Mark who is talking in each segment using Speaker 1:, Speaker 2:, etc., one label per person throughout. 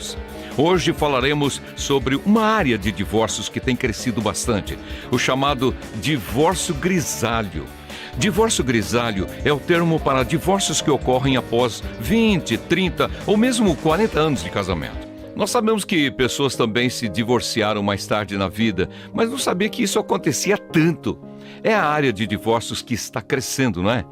Speaker 1: anos. Hoje falaremos sobre uma área de divórcios que tem crescido bastante, o chamado divórcio grisalho. Divórcio grisalho é o termo para divórcios que ocorrem após 20, 30 ou mesmo 40 anos de casamento. Nós sabemos que pessoas também se divorciaram mais tarde na vida, mas não sabia que isso acontecia tanto. É a área de divórcios que está crescendo, não é?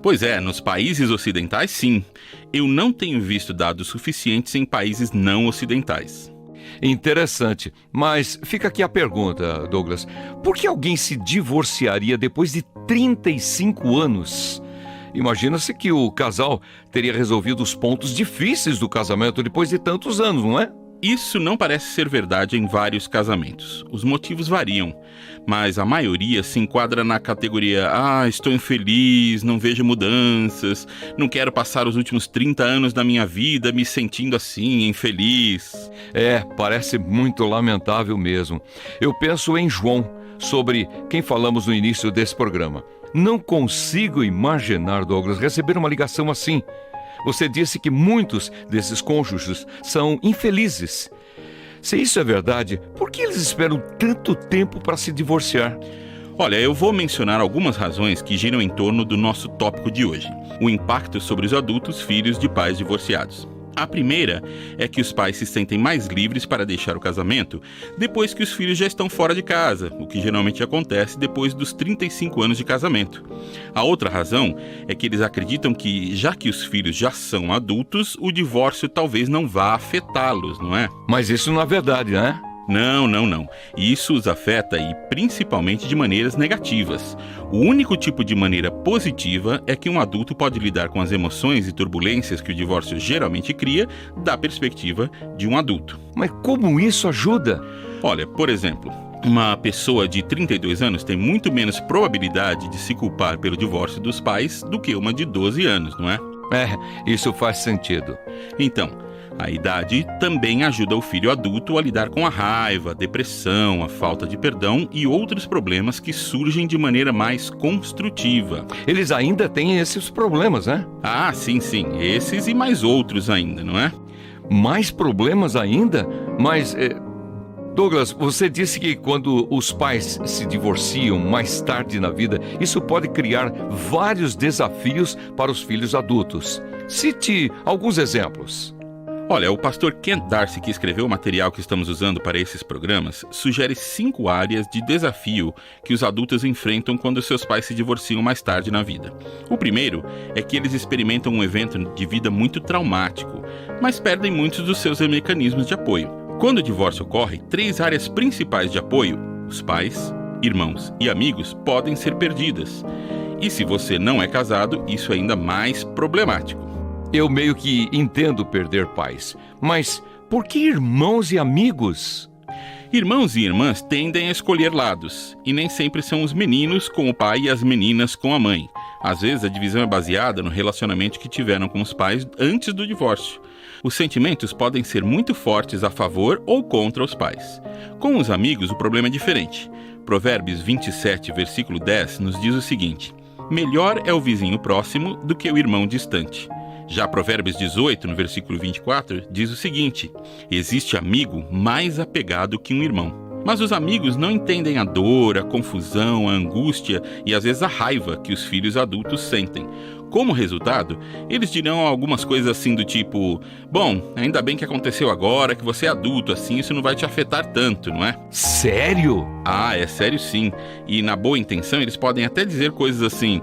Speaker 2: Pois é, nos países ocidentais, sim. Eu não tenho visto dados suficientes em países não ocidentais.
Speaker 1: Interessante, mas fica aqui a pergunta, Douglas. Por que alguém se divorciaria depois de 35 anos? Imagina-se que o casal teria resolvido os pontos difíceis do casamento depois de tantos anos, não é?
Speaker 2: Isso não parece ser verdade em vários casamentos. Os motivos variam, mas a maioria se enquadra na categoria estou infeliz, não vejo mudanças, não quero passar os últimos 30 anos da minha vida me sentindo assim, infeliz.
Speaker 1: Parece muito lamentável mesmo. Eu penso em João, sobre quem falamos no início desse programa. Não consigo imaginar, Douglas, receber uma ligação assim. Você disse que muitos desses cônjuges são infelizes. Se isso é verdade, por que eles esperam tanto tempo para se divorciar?
Speaker 2: Olha, eu vou mencionar algumas razões que giram em torno do nosso tópico de hoje: o impacto sobre os adultos filhos de pais divorciados. A primeira é que os pais se sentem mais livres para deixar o casamento depois que os filhos já estão fora de casa, o que geralmente acontece depois dos 35 anos de casamento. A outra razão é que eles acreditam que, já que os filhos já são adultos, o divórcio talvez não vá afetá-los, não é?
Speaker 1: Mas isso não é verdade, né?
Speaker 2: Não. Isso os afeta e principalmente de maneiras negativas. O único tipo de maneira positiva é que um adulto pode lidar com as emoções e turbulências que o divórcio geralmente cria da perspectiva de um adulto.
Speaker 1: Mas como isso ajuda?
Speaker 2: Olha, por exemplo, uma pessoa de 32 anos tem muito menos probabilidade de se culpar pelo divórcio dos pais do que uma de 12 anos, não é?
Speaker 1: Isso faz sentido.
Speaker 2: Então, a idade também ajuda o filho adulto a lidar com a raiva, a depressão, a falta de perdão e outros problemas que surgem de maneira mais construtiva.
Speaker 1: Eles ainda têm esses problemas, né?
Speaker 2: Sim. Esses e mais outros ainda, não é?
Speaker 1: Mais problemas ainda? Mas, Douglas, você disse que quando os pais se divorciam mais tarde na vida, isso pode criar vários desafios para os filhos adultos. Cite alguns exemplos.
Speaker 2: Olha, o pastor Kent Darcy, que escreveu o material que estamos usando para esses programas, sugere 5 áreas de desafio que os adultos enfrentam quando seus pais se divorciam mais tarde na vida. O primeiro é que eles experimentam um evento de vida muito traumático, mas perdem muitos dos seus mecanismos de apoio. Quando o divórcio ocorre, 3 áreas principais de apoio, os pais, irmãos e amigos, podem ser perdidas. E se você não é casado, isso é ainda mais problemático.
Speaker 1: Eu meio que entendo perder pais, mas por que irmãos e amigos?
Speaker 2: Irmãos e irmãs tendem a escolher lados, e nem sempre são os meninos com o pai e as meninas com a mãe. Às vezes a divisão é baseada no relacionamento que tiveram com os pais antes do divórcio. Os sentimentos podem ser muito fortes a favor ou contra os pais. Com os amigos, o problema é diferente. Provérbios 27, versículo 10, nos diz o seguinte: melhor é o vizinho próximo do que o irmão distante. Já Provérbios 18, no versículo 24, diz o seguinte: existe amigo mais apegado que um irmão. Mas os amigos não entendem a dor, a confusão, a angústia e às vezes a raiva que os filhos adultos sentem. Como resultado, eles dirão algumas coisas assim do tipo: bom, ainda bem que aconteceu agora, que você é adulto, assim isso não vai te afetar tanto, não é?
Speaker 1: Sério?
Speaker 2: É sério sim. E na boa intenção eles podem até dizer coisas assim: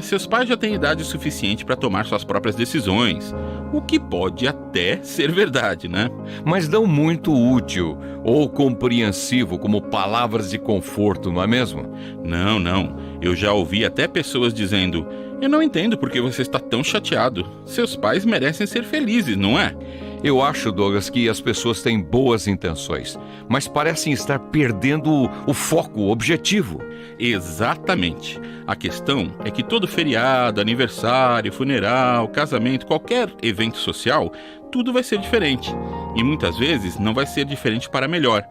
Speaker 2: seus pais já têm idade suficiente para tomar suas próprias decisões. O que pode até ser verdade, né?
Speaker 1: Mas não muito útil ou compreensivo como palavras de conforto, não é mesmo?
Speaker 2: Não. Eu já ouvi até pessoas dizendo: eu não entendo por que você está tão chateado. Seus pais merecem ser felizes, não é?
Speaker 1: Eu acho, Douglas, que as pessoas têm boas intenções, mas parecem estar perdendo o foco, o objetivo.
Speaker 2: Exatamente. A questão é que todo feriado, aniversário, funeral, casamento, qualquer evento social, tudo vai ser diferente. E muitas vezes não vai ser diferente para melhor,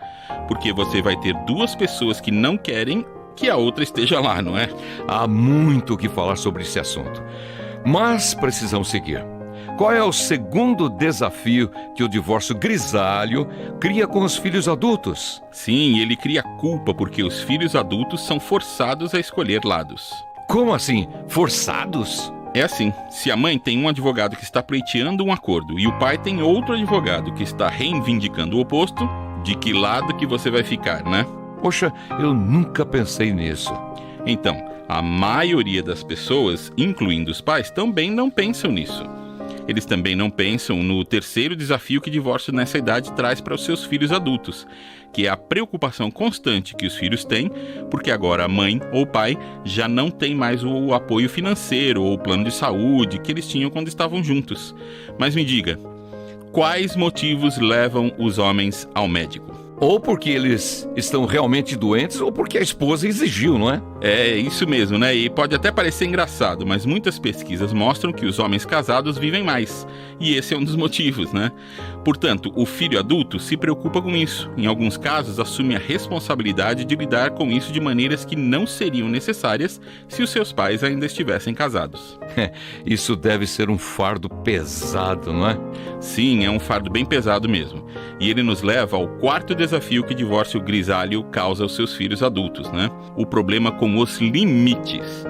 Speaker 2: porque você vai ter 2 pessoas que não querem que a outra esteja lá, não é?
Speaker 1: Há muito o que falar sobre esse assunto, mas precisamos seguir. qual é o segundo desafio que o divórcio grisalho cria com os filhos adultos?
Speaker 2: Sim, ele cria culpa porque os filhos adultos são forçados a escolher lados.
Speaker 1: Como assim? Forçados?
Speaker 2: É assim, se a mãe tem um advogado que está pleiteando um acordo e o pai tem outro advogado que está reivindicando o oposto, de que lado que você vai ficar, né?
Speaker 1: Poxa, eu nunca pensei nisso.
Speaker 2: Então, a maioria das pessoas, incluindo os pais, também não pensam nisso. Eles também não pensam no terceiro desafio que o divórcio nessa idade traz para os seus filhos adultos, que é a preocupação constante que os filhos têm, porque agora a mãe ou o pai já não tem mais o apoio financeiro ou o plano de saúde que eles tinham quando estavam juntos. Mas me diga, quais motivos levam os homens ao médico?
Speaker 1: Ou porque eles estão realmente doentes, ou porque a esposa exigiu, não é?
Speaker 2: É isso mesmo, né? E pode até parecer engraçado, mas muitas pesquisas mostram que os homens casados vivem mais. E esse é um dos motivos, né? Portanto, o filho adulto se preocupa com isso. Em alguns casos, assume a responsabilidade de lidar com isso de maneiras que não seriam necessárias se os seus pais ainda estivessem casados.
Speaker 1: Isso deve ser um fardo pesado, não é?
Speaker 2: Sim, é um fardo bem pesado mesmo. E ele nos leva ao quarto desafio que o divórcio grisalho causa aos seus filhos adultos, né? O problema com os limites.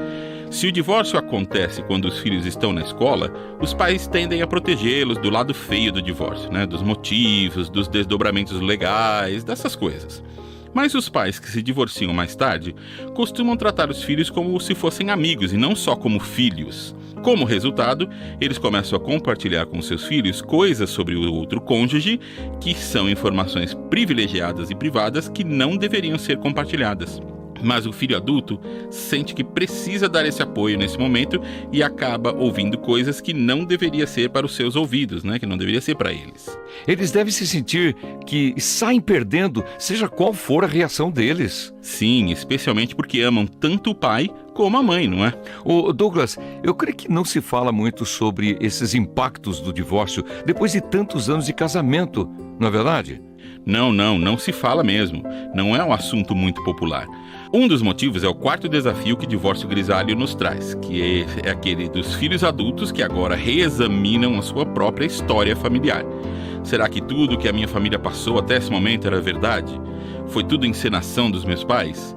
Speaker 2: Se o divórcio acontece quando os filhos estão na escola, os pais tendem a protegê-los do lado feio do divórcio, né? Dos motivos, dos desdobramentos legais, dessas coisas. Mas os pais que se divorciam mais tarde costumam tratar os filhos como se fossem amigos e não só como filhos. Como resultado, eles começam a compartilhar com seus filhos coisas sobre o outro cônjuge que são informações privilegiadas e privadas que não deveriam ser compartilhadas. Mas o filho adulto sente que precisa dar esse apoio nesse momento e acaba ouvindo coisas que não deveria ser para os seus ouvidos, né? Que não deveria ser para eles.
Speaker 1: Eles devem se sentir que saem perdendo, seja qual for a reação deles.
Speaker 2: Sim, especialmente porque amam tanto o pai como a mãe, não é?
Speaker 1: Ô Douglas, eu creio que não se fala muito sobre esses impactos do divórcio depois de tantos anos de casamento, não é verdade?
Speaker 2: Não se fala mesmo. Não é um assunto muito popular. Um dos motivos é o quarto desafio que o divórcio grisalho nos traz, que é aquele dos filhos adultos que agora reexaminam a sua própria história familiar. Será que tudo que a minha família passou até esse momento era verdade? Foi tudo encenação dos meus pais?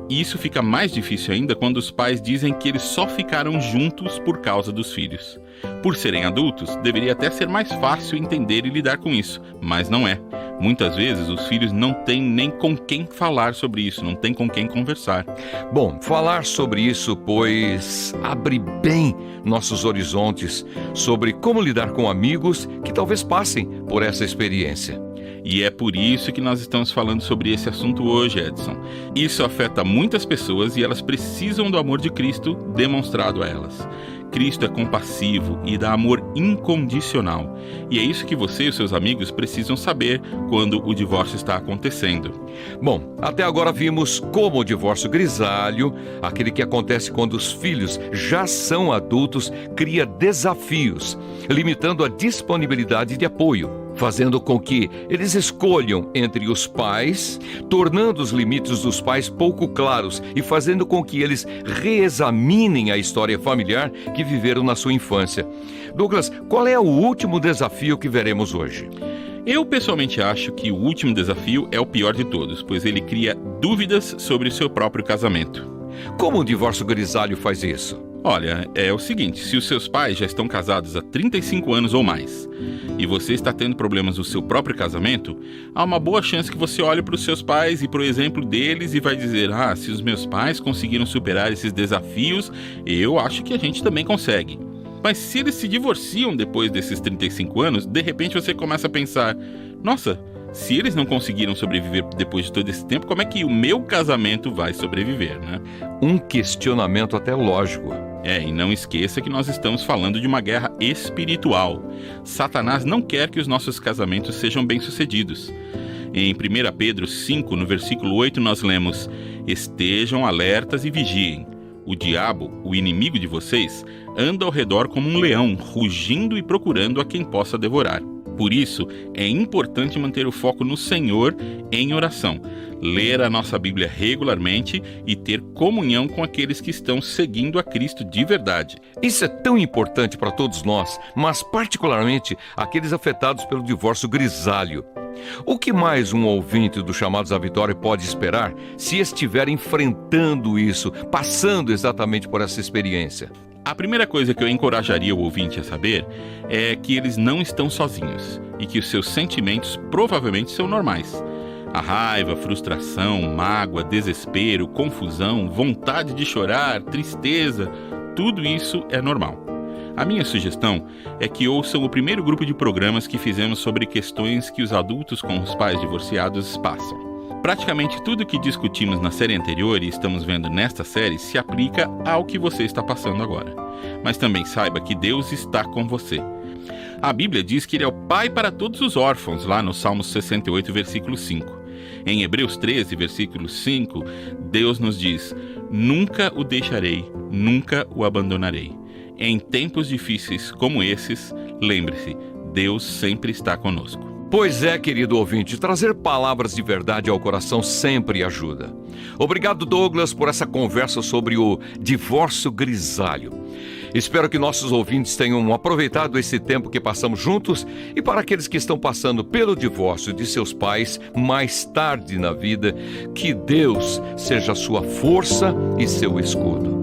Speaker 2: E isso fica mais difícil ainda quando os pais dizem que eles só ficaram juntos por causa dos filhos. Por serem adultos, deveria até ser mais fácil entender e lidar com isso, mas não é. Muitas vezes os filhos não têm nem com quem falar sobre isso, não têm com quem conversar.
Speaker 1: Bom, falar sobre isso, pois, abre bem nossos horizontes sobre como lidar com amigos que talvez passem por essa experiência.
Speaker 2: E é por isso que nós estamos falando sobre esse assunto hoje, Edson. Isso afeta muitas pessoas e elas precisam do amor de Cristo demonstrado a elas. Cristo é compassivo e dá amor incondicional. E é isso que você e os seus amigos precisam saber quando o divórcio está acontecendo.
Speaker 1: Bom, até agora vimos como o divórcio grisalho, aquele que acontece quando os filhos já são adultos, cria desafios, limitando a disponibilidade de apoio, fazendo com que eles escolham entre os pais, tornando os limites dos pais pouco claros e fazendo com que eles reexaminem a história familiar que viveram na sua infância. Douglas, qual é o último desafio que veremos hoje?
Speaker 2: Eu pessoalmente acho que o último desafio é o pior de todos, pois ele cria dúvidas sobre o seu próprio casamento.
Speaker 1: Como o divórcio grisalho faz isso?
Speaker 2: Olha, é o seguinte, se os seus pais já estão casados há 35 anos ou mais e você está tendo problemas no seu próprio casamento, há uma boa chance que você olhe para os seus pais e para o exemplo deles e vai dizer: se os meus pais conseguiram superar esses desafios, eu acho que a gente também consegue. Mas se eles se divorciam depois desses 35 anos, de repente você começa a pensar: nossa, se eles não conseguiram sobreviver depois de todo esse tempo, como é que o meu casamento vai sobreviver, né?
Speaker 1: Um questionamento até lógico.
Speaker 2: E não esqueça que nós estamos falando de uma guerra espiritual. Satanás não quer que os nossos casamentos sejam bem-sucedidos. Em 1 Pedro 5, no versículo 8, nós lemos: estejam alertas e vigiem. O diabo, o inimigo de vocês, anda ao redor como um leão, rugindo e procurando a quem possa devorar. Por isso, é importante manter o foco no Senhor em oração, ler a nossa Bíblia regularmente e ter comunhão com aqueles que estão seguindo a Cristo de verdade.
Speaker 1: Isso é tão importante para todos nós, mas particularmente aqueles afetados pelo divórcio grisalho. O que mais um ouvinte do Chamados à Vitória pode esperar se estiver enfrentando isso, passando exatamente por essa experiência?
Speaker 2: A primeira coisa que eu encorajaria o ouvinte a saber é que eles não estão sozinhos e que os seus sentimentos provavelmente são normais. A raiva, frustração, mágoa, desespero, confusão, vontade de chorar, tristeza, tudo isso é normal. A minha sugestão é que ouçam o primeiro grupo de programas que fizemos sobre questões que os adultos com os pais divorciados passam. Praticamente tudo que discutimos na série anterior e estamos vendo nesta série se aplica ao que você está passando agora. Mas também saiba que Deus está com você. A Bíblia diz que Ele é o Pai para todos os órfãos, lá no Salmo 68, versículo 5. Em Hebreus 13, versículo 5, Deus nos diz: "Nunca o deixarei, nunca o abandonarei." Em tempos difíceis como esses, lembre-se, Deus sempre está conosco.
Speaker 1: Pois é, querido ouvinte, trazer palavras de verdade ao coração sempre ajuda. Obrigado, Douglas, por essa conversa sobre o divórcio grisalho. Espero que nossos ouvintes tenham aproveitado esse tempo que passamos juntos e para aqueles que estão passando pelo divórcio de seus pais mais tarde na vida, que Deus seja sua força e seu escudo.